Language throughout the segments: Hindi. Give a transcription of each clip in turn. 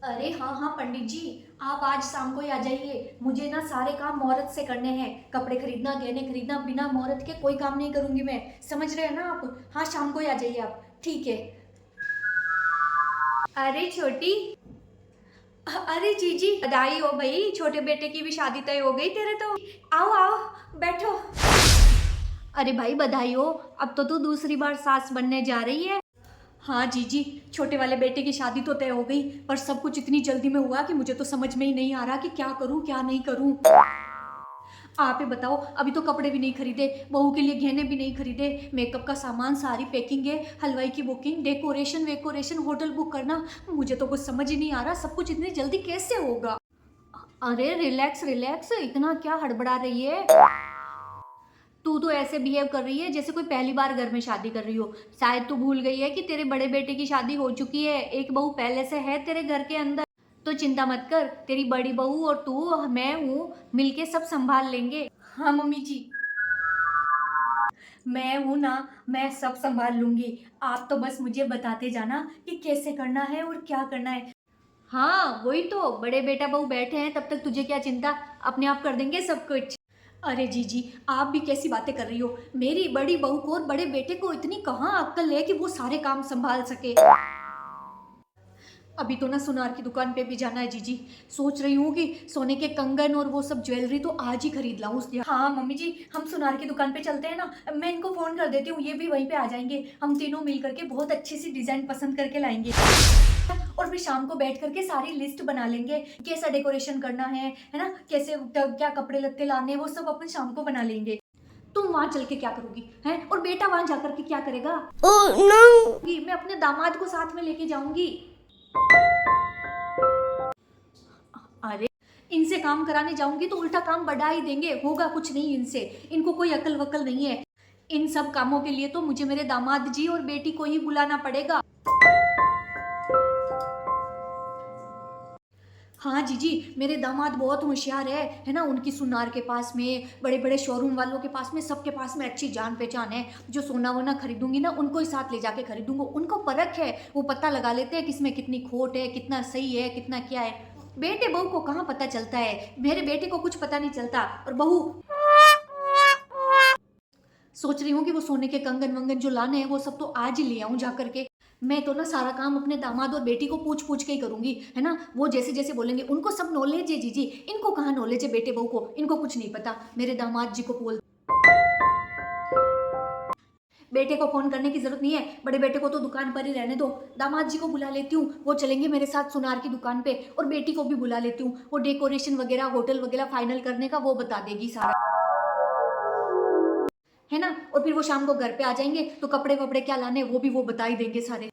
अरे हाँ हाँ पंडित जी, आप आज शाम को ही आ जाइए। मुझे ना सारे काम मुहूर्त से करने हैं। कपड़े खरीदना, गहने खरीदना, बिना मुहूर्त के कोई काम नहीं करूंगी मैं। समझ रहे हैं ना आप? हाँ, शाम को ही आ जाइए आप। ठीक है। अरे छोटी, अरे जीजी बधाई हो भाई, छोटे बेटे की भी शादी तय हो गई तेरे तो। आओ आओ, बैठो। अरे भाई बधाई हो, अब तो तू दूसरी बार सास बनने जा रही है। हाँ जीजी, छोटे वाले बेटे की शादी तो तय हो गई, पर सब कुछ इतनी जल्दी में हुआ कि मुझे तो समझ में ही नहीं आ रहा कि क्या करूं क्या नहीं करूं। आप ही बताओ, अभी तो कपड़े भी नहीं खरीदे, बहू के लिए गहने भी नहीं खरीदे, मेकअप का सामान, सारी पैकिंग है, हलवाई की बुकिंग, डेकोरेशन वेकोरेशन, होटल बुक करना। मुझे तो कुछ समझ ही नहीं आ रहा, सब कुछ इतनी जल्दी कैसे होगा। अरे रिलैक्स रिलैक्स, इतना क्या हड़बड़ा रही है? तू तो ऐसे बिहेव कर रही है जैसे कोई पहली बार घर में शादी कर रही हो। शायद तू भूल गई है कि तेरे बड़े बेटे की शादी हो चुकी है, एक बहू पहले से है तेरे घर के अंदर। तो चिंता मत कर, तेरी बड़ी बहू और तू, मैं हूँ, मिलके सब संभाल लेंगे। हाँ मम्मी जी, मैं हूँ ना, मैं सब संभाल लूंगी। आप तो बस मुझे बताते जाना कि कैसे करना है और क्या करना है। हाँ वही तो, बड़े बेटा बहू बैठे हैं, तब तक तुझे क्या चिंता, अपने आप कर देंगे सब कुछ। अरे जीजी, आप भी कैसी बातें कर रही हो? मेरी बड़ी बहू को और बड़े बेटे को इतनी कहाँ अक्ल है कि वो सारे काम संभाल सके। अभी तो ना सुनार की दुकान पे भी जाना है जीजी। सोच रही हूँ कि सोने के कंगन और वो सब ज्वेलरी तो आज ही खरीद लाऊं। हाँ मम्मी जी, हम सुनार की दुकान पे चलते हैं ना, मैं इनको फोन कर देती हूँ, ये भी वहीं पे आ जाएंगे। हम तीनों मिल करके बहुत अच्छी सी डिजाइन पसंद करके लाएंगे, और फिर शाम को बैठ करके सारी लिस्ट बना लेंगे, कैसा डेकोरेशन करना है ना, कैसे क्या कपड़े लत्ते लाने हैं, वो सब अपन शाम को बना लेंगे। तुम वहां चल के क्या करोगी हैं, और बेटा वहां जाकर के क्या करेगा? ओह नो, मैं अपने दामाद को साथ में लेके जाऊंगी। अरे इनसे काम कराने जाऊंगी तो उल्टा काम बढ़ा ही देंगे, होगा कुछ नहीं इनसे। इनको कोई अकल वकल नहीं है। इन सब कामों के लिए तो मुझे मेरे दामाद जी और बेटी को ही बुलाना पड़ेगा। हाँ जीजी, मेरे दामाद बहुत होशियार है ना। उनकी सुनार के पास में, बड़े बड़े शोरूम वालों के पास में, सबके पास में अच्छी जान पहचान है। जो सोना वोना खरीदूंगी ना, उनको ही साथ ले जाके खरीदूंगा। उनको परख है, वो पता लगा लेते हैं किसमें कितनी खोट है, कितना सही है, कितना क्या है। बेटे बहू को कहाँ पता चलता है, मेरे बेटे को कुछ पता नहीं चलता। और बहू सोच रही हूँ कि वो सोने के कंगन वंगन जो लाने हैं वो सब तो आज ही ले आऊं जा करके। मैं तो ना सारा काम अपने दामाद और बेटी को पूछ पूछ के ही करूंगी, है ना। वो जैसे जैसे बोलेंगे, उनको सब नॉलेज है जीजी। इनको कहाँ नॉलेज है बेटे बहू को, इनको कुछ नहीं पता। मेरे दामाद जी को बोल, बेटे को फोन करने की जरूरत नहीं है, बड़े बेटे को तो दुकान पर ही रहने दो। दामाद जी को बुला लेती हूँ, वो चलेंगे मेरे साथ सुनार की दुकान पे। और बेटी को भी बुला लेती हूँ, वो डेकोरेशन वगैरह, होटल वगैरह फाइनल करने का वो बता देगी सारा, है ना। और फिर वो शाम को घर पे आ जाएंगे तो कपड़े वपड़े क्या लाने वो भी वो बता ही देंगे सारे।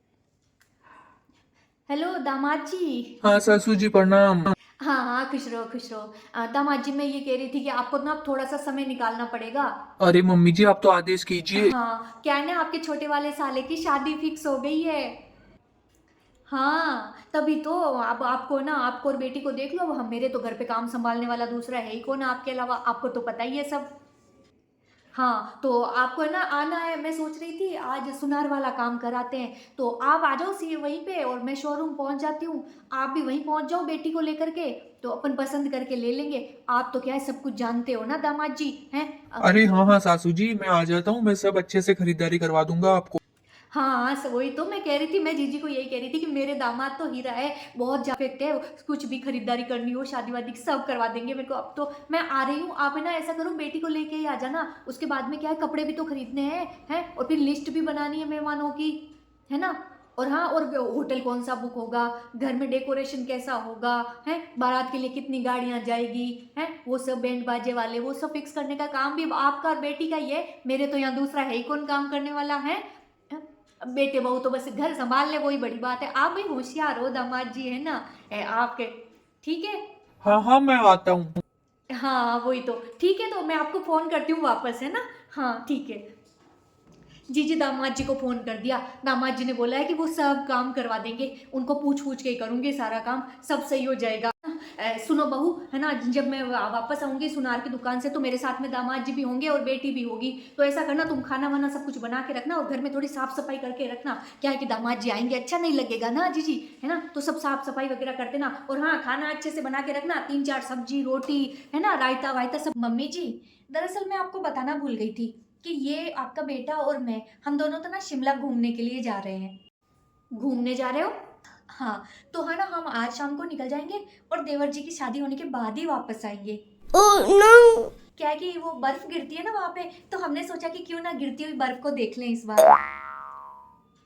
हेलो दामाद जी। हाँ सासू जी प्रणाम। हाँ हाँ, खुश रहो खुश रहो। दामाद जी, मैं ये कह रही थी कि आपको ना थोड़ा सा समय निकालना पड़ेगा। अरे मम्मी जी आप तो आदेश कीजिए। हाँ, क्या है ना, आपके छोटे वाले साले की शादी फिक्स हो गई है। हाँ तभी तो, अब आपको ना, आपको और बेटी को देख लो। अब हम, मेरे तो घर पे काम संभालने वाला दूसरा है ही कौन आपके अलावा, आपको तो पता ही है सब। हाँ तो आपको ना आना है, मैं सोच रही थी आज सुनार वाला काम कराते हैं, तो आप आ जाओ सी वहीं पे, और मैं शोरूम पहुंच जाती हूँ। आप भी वहीं पहुंच जाओ बेटी को लेकर के, तो अपन पसंद करके ले लेंगे। आप तो क्या है, सब कुछ जानते हो ना दामाद जी हैं। अरे हाँ हाँ सासू जी मैं आ जाता हूँ, मैं सब अच्छे से खरीदारी करवा दूंगा आपको। हाँ वही तो मैं कह रही थी, मैं जीजी को यही कह रही थी कि मेरे दामाद तो हीरा है, बहुत परफेक्ट है। कुछ भी खरीदारी करनी हो, शादी वादी सब करवा देंगे मेरे को। अब तो मैं आ रही हूँ, आप है ना ऐसा करो, बेटी को लेके ही आ जाना। उसके बाद में क्या है, कपड़े भी तो खरीदने हैं और फिर लिस्ट भी बनानी है मेहमानों की, है ना। और हाँ, और होटल कौन सा बुक होगा, घर में डेकोरेशन कैसा होगा, है बारात के लिए कितनी गाड़ियां जाएगी, है वो सब बैंड बाजे वाले, वो सब फिक्स करने का काम भी आपका और बेटी का ही है। मेरे तो यहाँ दूसरा है ही कौन काम करने वाला है। बेटे बहू तो बस घर संभाल ले, वही बड़ी बात है। आप भी होशियार हो दामाद जी, है ना, आपके। ठीक है। हाँ हाँ मैं आता हूँ। हाँ वही तो, ठीक है, तो मैं आपको फोन करती हूँ वापस, है ना। हाँ ठीक है। जी जी, दामाद जी को फोन कर दिया। दामाद जी ने बोला है कि वो सब काम करवा देंगे, उनको पूछ पूछ के ही करूंगी सारा काम, सब सही हो जाएगा। सुनो बहू, है ना, जब मैं वापस आऊंगी सुनार की दुकान से तो मेरे साथ में दामाद जी भी होंगे और बेटी भी होगी। तो ऐसा करना, तुम खाना वाना सब कुछ बना के रखना और घर में थोड़ी साफ सफाई करके रखना। क्या है कि दामाद जी आएंगे, अच्छा नहीं लगेगा ना जीजी, है ना, तो सब साफ सफाई वगैरह कर देना। और हाँ, खाना अच्छे से बना के रखना, 3-4 सब्जी रोटी, है ना, रायता वायता सब। मम्मी जी, दरअसल मैं आपको बताना भूल गई थी कि ये आपका बेटा और मैं, हम दोनों तो ना शिमला घूमने के लिए जा रहे हैं। घूमने जा रहे हो? हाँ, तो है ना, हम आज शाम को निकल जाएंगे और देवर जी की शादी होने के बाद ही वापस आएंगे। Oh no! क्या है कि वो बर्फ गिरती है ना वहाँ पे, तो हमने सोचा कि क्यों ना गिरती हुई बर्फ को देख लें इस बार।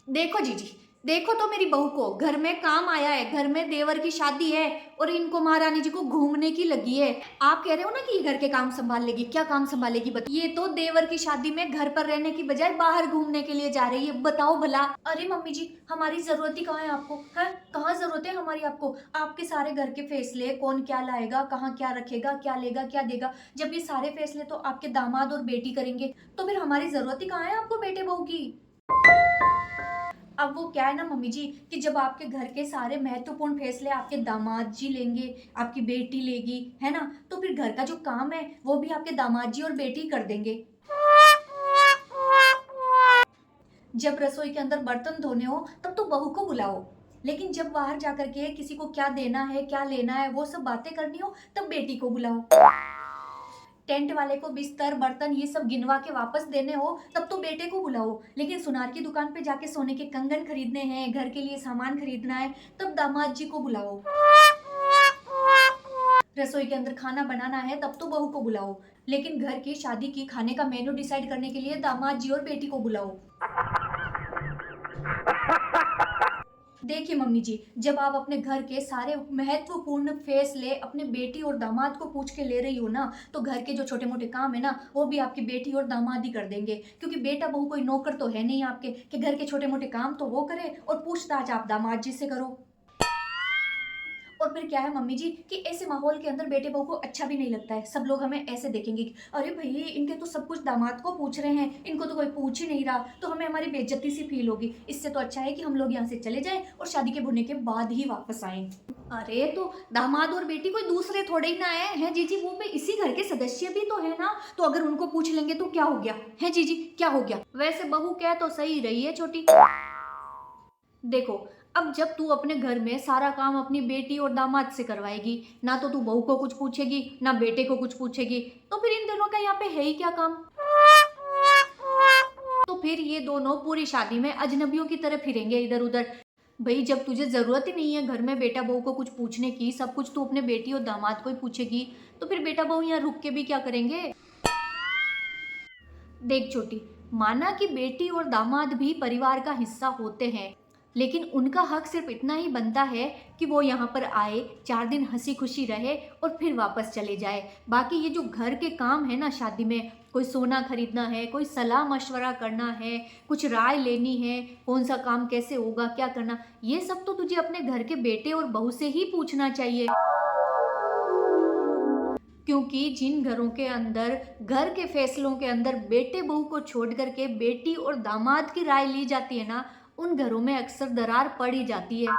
देखो जीजी, देखो तो मेरी बहू को, घर में काम आया है, घर में देवर की शादी है और इनको महारानी जी को घूमने की लगी है। आप कह रहे हो ना कि ये घर के काम संभाल लेगी, क्या काम संभालेगी ये तो देवर की शादी में घर पर रहने की बजाय बाहर घूमने के लिए जा रही है, बताओ भला। अरे मम्मी जी, हमारी जरूरत ही कहाँ है आपको, है कहाँ जरूरत है हमारी आपको? आपके सारे घर के फैसले, कौन क्या लाएगा, कहाँ क्या रखेगा, क्या लेगा क्या देगा, जब ये सारे फैसले तो आपके दामाद और बेटी करेंगे, तो फिर हमारी जरूरत ही कहाँ है आपको बेटे बहू की? अब वो क्या है ना मम्मी जी, कि जब आपके घर के सारे महत्वपूर्ण फैसले आपके दामाद जी लेंगे, आपकी बेटी लेगी, है ना, तो फिर घर का जो काम है वो भी आपके दामाद जी और बेटी कर देंगे। जब रसोई के अंदर बर्तन धोने हो तब तो बहू को बुलाओ, लेकिन जब बाहर जाकर के किसी को क्या देना है, क्या लेना है, वो सब बातें करनी हो तब बेटी को बुलाओ। टेंट वाले को बिस्तर बर्तन ये सब गिनवा के वापस देने हो तब तो बेटे को बुलाओ, लेकिन सुनार की दुकान पे जाके सोने के कंगन खरीदने हैं, घर के लिए सामान खरीदना है, तब दामाद जी को बुलाओ। रसोई के अंदर खाना बनाना है तब तो बहू को बुलाओ, लेकिन घर की शादी की खाने का मेनू डिसाइड करने के लिए दामाद जी और बेटी को बुलाओ। देखिए मम्मी जी, जब आप अपने घर के सारे महत्वपूर्ण फैसले अपने बेटी और दामाद को पूछ के ले रही हो ना, तो घर के जो छोटे मोटे काम है ना वो भी आपकी बेटी और दामाद ही कर देंगे, क्योंकि बेटा बहू कोई नौकर तो है नहीं आपके कि घर के छोटे मोटे काम तो वो करे और पूछताछ आप दामाद जी से करो। और फिर क्या है मम्मी जी कि ऐसे माहौल के अंदर बेटे बहू को अच्छा भी नहीं लगता है, सब लोग हमें ऐसे देखेंगे कि अरे भाई इनके तो सब कुछ दामाद को पूछ रहे हैं, इनको तो कोई पूछ ही नहीं रहा, तो हमें हमारी बेइज्जती सी फील होगी। इससे तो अच्छा है कि हम लोग यहाँ से चले जाएं और शादी के होने के बाद ही वापस आएं। अरे तो दामाद और बेटी कोई दूसरे थोड़े ही ना है जीजी, वो भी इसी घर के सदस्य भी तो है ना, तो अगर उनको पूछ लेंगे तो क्या हो गया है जीजी, क्या हो गया? वैसे बहू कह तो सही रही है छोटी। देखो, अब जब तू अपने घर में सारा काम अपनी बेटी और दामाद से करवाएगी, ना तो तू बहू को कुछ पूछेगी ना बेटे को कुछ पूछेगी, तो फिर इन दोनों का यहाँ पे है ही क्या काम? तो फिर ये दोनों पूरी शादी में अजनबियों की तरह फिरेंगे इधर उधर। भाई जब तुझे जरूरत ही नहीं है घर में बेटा बहू को कुछ पूछने की, सब कुछ तू अपने बेटी और दामाद को ही पूछेगी, तो फिर बेटा बहू यहाँ रुक के भी क्या करेंगे? देख छोटी, माना कि बेटी और दामाद भी परिवार का हिस्सा होते हैं, लेकिन उनका हक सिर्फ इतना ही बनता है कि वो यहाँ पर आए, 4 दिन हंसी खुशी रहे और फिर वापस चले जाए। बाकी ये जो घर के काम है ना शादी में, कोई सोना खरीदना है, कोई सलाह मशवरा करना है, कुछ राय लेनी है, कौन सा काम कैसे होगा, क्या करना, ये सब तो तुझे अपने घर के बेटे और बहू से ही पूछना चाहिए। क्योंकि जिन घरों के अंदर घर के फैसलों के अंदर बेटे बहू को छोड़ करके बेटी और दामाद की राय ली जाती है ना, उन घरों में अक्सर दरार पड़ ही जाती है।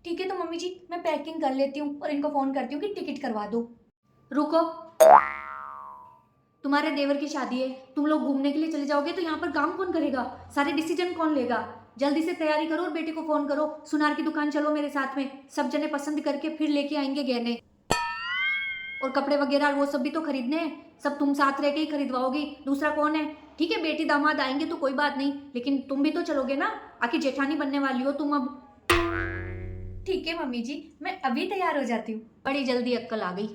ठीक है तो मम्मी जी, मैं पैकिंग कर लेती हूँ और इनको फोन करती हूँ कि टिकट करवा दो। रुको, तुम्हारे देवर की शादी है, तुम लोग घूमने के लिए चले जाओगे तो यहाँ पर काम कौन करेगा, सारे डिसीजन कौन लेगा? जल्दी से तैयारी करो और बेटे को फोन करो, सुनार की दुकान चलो मेरे साथ में, सब जने पसंद करके फिर लेके आएंगे गहने और कपड़े वगैरह, वो सब भी तो खरीदने हैं, सब तुम साथ रह के ही खरीदवाओगी, दूसरा कौन है? ठीक है बेटी दामाद आएंगे तो कोई बात नहीं, लेकिन तुम भी तो चलोगे ना, आखिर जेठानी बनने वाली हो तुम अब। ठीक है मम्मी जी, मैं अभी तैयार हो जाती हूँ। बड़ी जल्दी अक्कल आ गई।